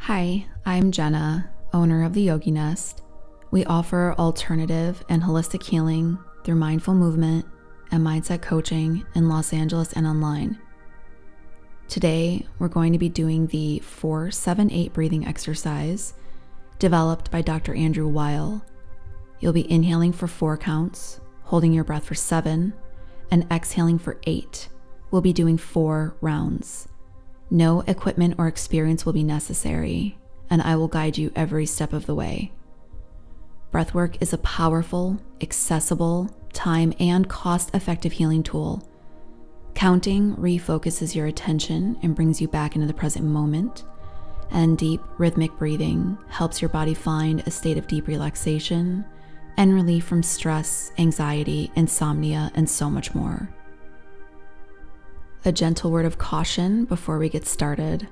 Hi, I'm Jenna, owner of the Yogi Nest. We offer alternative and holistic healing through mindful movement and mindset coaching in Los Angeles and online. Today, we're going to be doing the 4-7-8 breathing exercise developed by Dr. Andrew Weil. You'll be inhaling for 4 counts, holding your breath for 7, and exhaling for 8. We'll be doing 4 rounds. No equipment or experience will be necessary, and I will guide you every step of the way. Breathwork is a powerful, accessible, time and cost-effective healing tool. Counting refocuses your attention and brings you back into the present moment, and deep rhythmic breathing helps your body find a state of deep relaxation and relief from stress, anxiety, insomnia, and so much more. A gentle word of caution before we get started.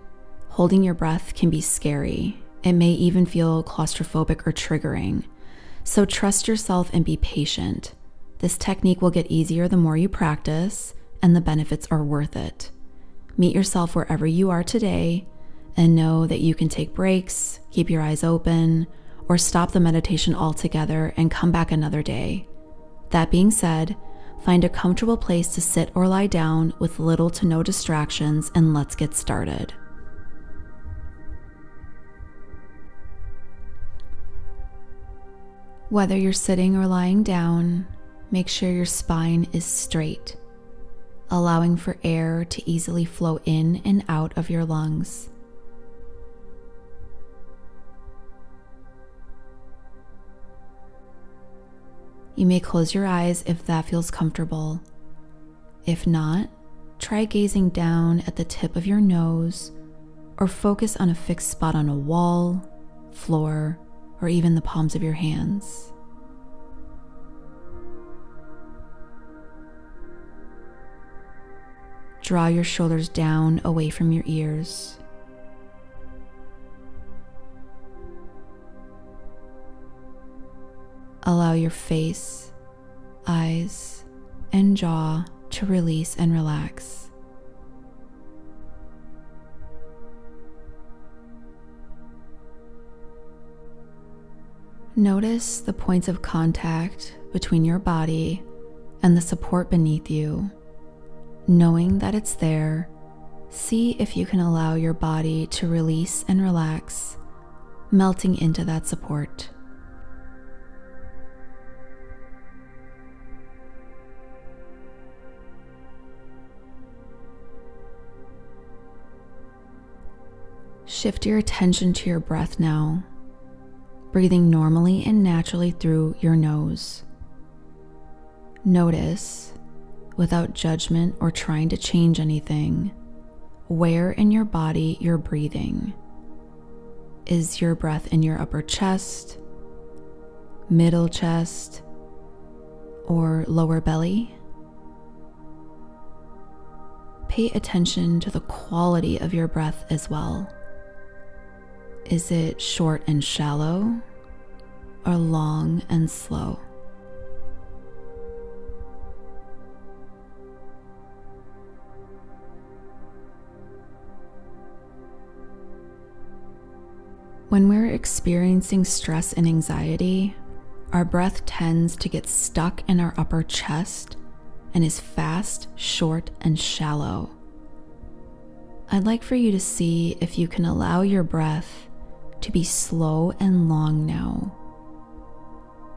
Holding your breath can be scary. It may even feel claustrophobic or triggering. So trust yourself and be patient. This technique will get easier the more you practice, and the benefits are worth it. Meet yourself wherever you are today, and know that you can take breaks, keep your eyes open, or stop the meditation altogether and come back another day. That being said, find a comfortable place to sit or lie down with little to no distractions, and let's get started. Whether you're sitting or lying down, make sure your spine is straight, allowing for air to easily flow in and out of your lungs. You may close your eyes if that feels comfortable. If not, try gazing down at the tip of your nose or focus on a fixed spot on a wall, floor, or even the palms of your hands. Draw your shoulders down away from your ears. Allow your face, eyes, and jaw to release and relax. Notice the points of contact between your body and the support beneath you. Knowing that it's there, see if you can allow your body to release and relax, melting into that support. Shift your attention to your breath now, breathing normally and naturally through your nose. Notice, without judgment or trying to change anything, where in your body you're breathing. Is your breath in your upper chest, middle chest, or lower belly? Pay attention to the quality of your breath as well. Is it short and shallow, or long and slow? When we're experiencing stress and anxiety, our breath tends to get stuck in our upper chest and is fast, short, and shallow. I'd like for you to see if you can allow your breath to be slow and long now,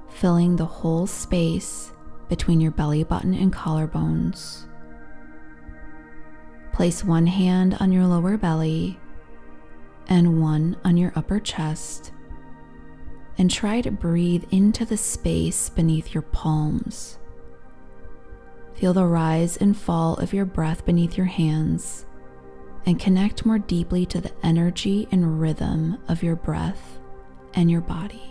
filling the whole space between your belly button and collarbones. Place one hand on your lower belly and one on your upper chest, and try to breathe into the space beneath your palms. Feel the rise and fall of your breath beneath your hands, and connect more deeply to the energy and rhythm of your breath and your body.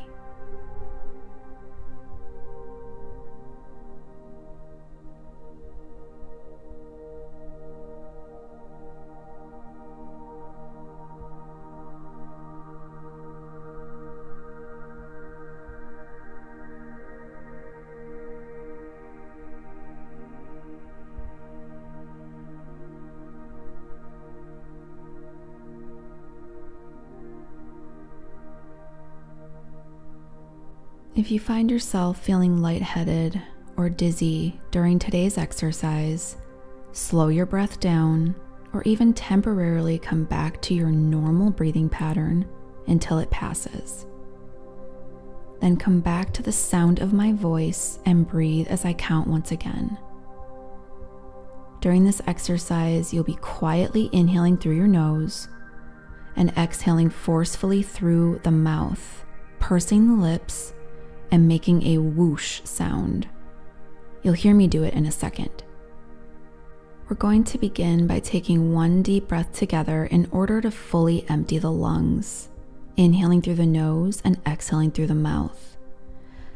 If you find yourself feeling lightheaded or dizzy during today's exercise, slow your breath down or even temporarily come back to your normal breathing pattern until it passes. Then come back to the sound of my voice and breathe as I count once again. During this exercise, you'll be quietly inhaling through your nose and exhaling forcefully through the mouth, pursing the lips and making a whoosh sound. You'll hear me do it in a second. We're going to begin by taking one deep breath together in order to fully empty the lungs, inhaling through the nose and exhaling through the mouth.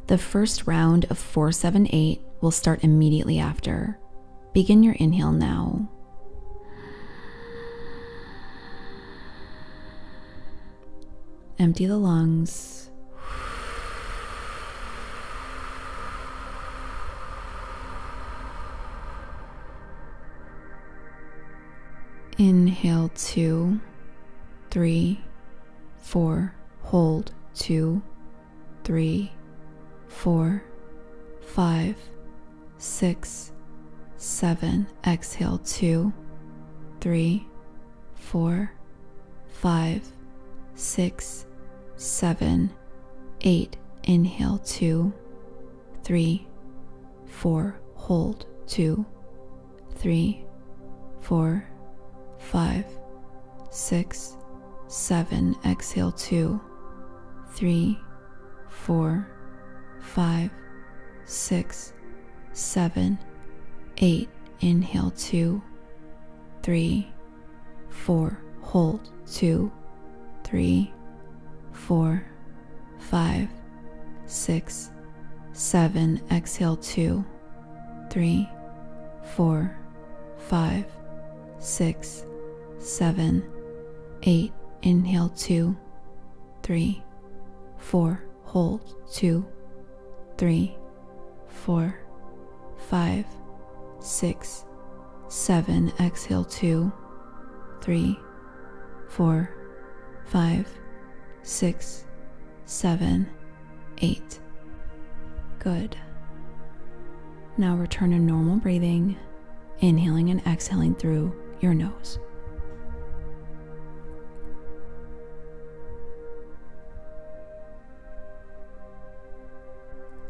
The first round of 4-7-8 will start immediately after. Begin your inhale now. Empty the lungs. Inhale 2, 3, 4, hold 2, 3, 4, 5, 6, 7, exhale 2, 3, 4, 5, 6, 7, 8, inhale 2, 3, 4, hold 2, 3, 4, 5, 6, 7, exhale 2, 3, 4, 5, 6, 7, 8, inhale 2, 3, 4, hold 2, 3, 4, 5, 6, 7, exhale 2, 3, 4, 5, 6, 7, 8, inhale 2, 3, 4, hold 2, 3, 4, 5, 6, 7, exhale 2, 3, 4, 5, 6, 7, 8. Good. Now return to normal breathing, inhaling and exhaling through your nose.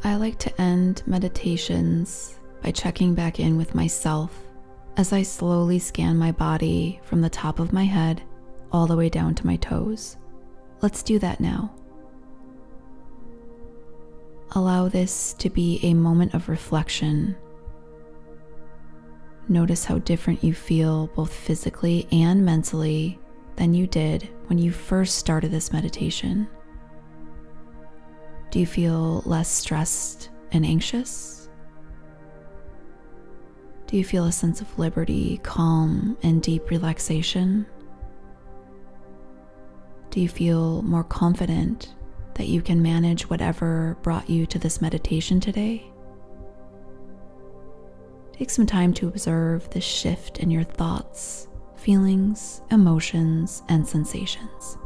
I like to end meditations by checking back in with myself as I slowly scan my body from the top of my head all the way down to my toes. Let's do that now. Allow this to be a moment of reflection. Notice how different you feel both physically and mentally than you did when you first started this meditation. Do you feel less stressed and anxious? Do you feel a sense of liberty, calm, and deep relaxation? Do you feel more confident that you can manage whatever brought you to this meditation today? Take some time to observe the shift in your thoughts, feelings, emotions, and sensations.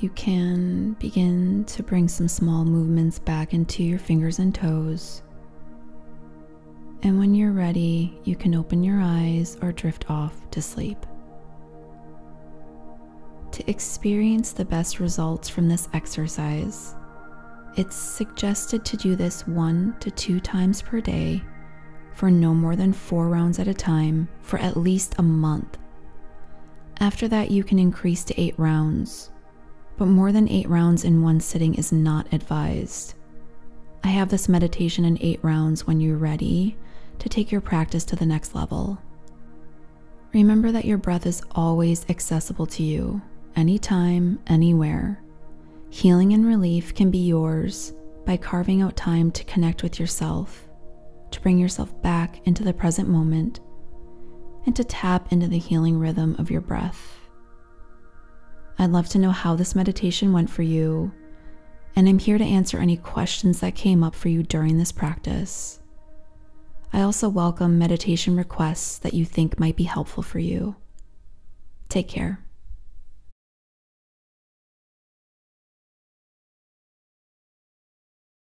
You can begin to bring some small movements back into your fingers and toes. And when you're ready, you can open your eyes or drift off to sleep. To experience the best results from this exercise, it's suggested to do this 1 to 2 times per day for no more than 4 rounds at a time for at least a month. After that, you can increase to 8 rounds, but more than 8 rounds in one sitting is not advised. I have this meditation in 8 rounds when you're ready to take your practice to the next level. Remember that your breath is always accessible to you, anytime, anywhere. Healing and relief can be yours by carving out time to connect with yourself, to bring yourself back into the present moment, and to tap into the healing rhythm of your breath. I'd love to know how this meditation went for you, and I'm here to answer any questions that came up for you during this practice. I also welcome meditation requests that you think might be helpful for you. Take care.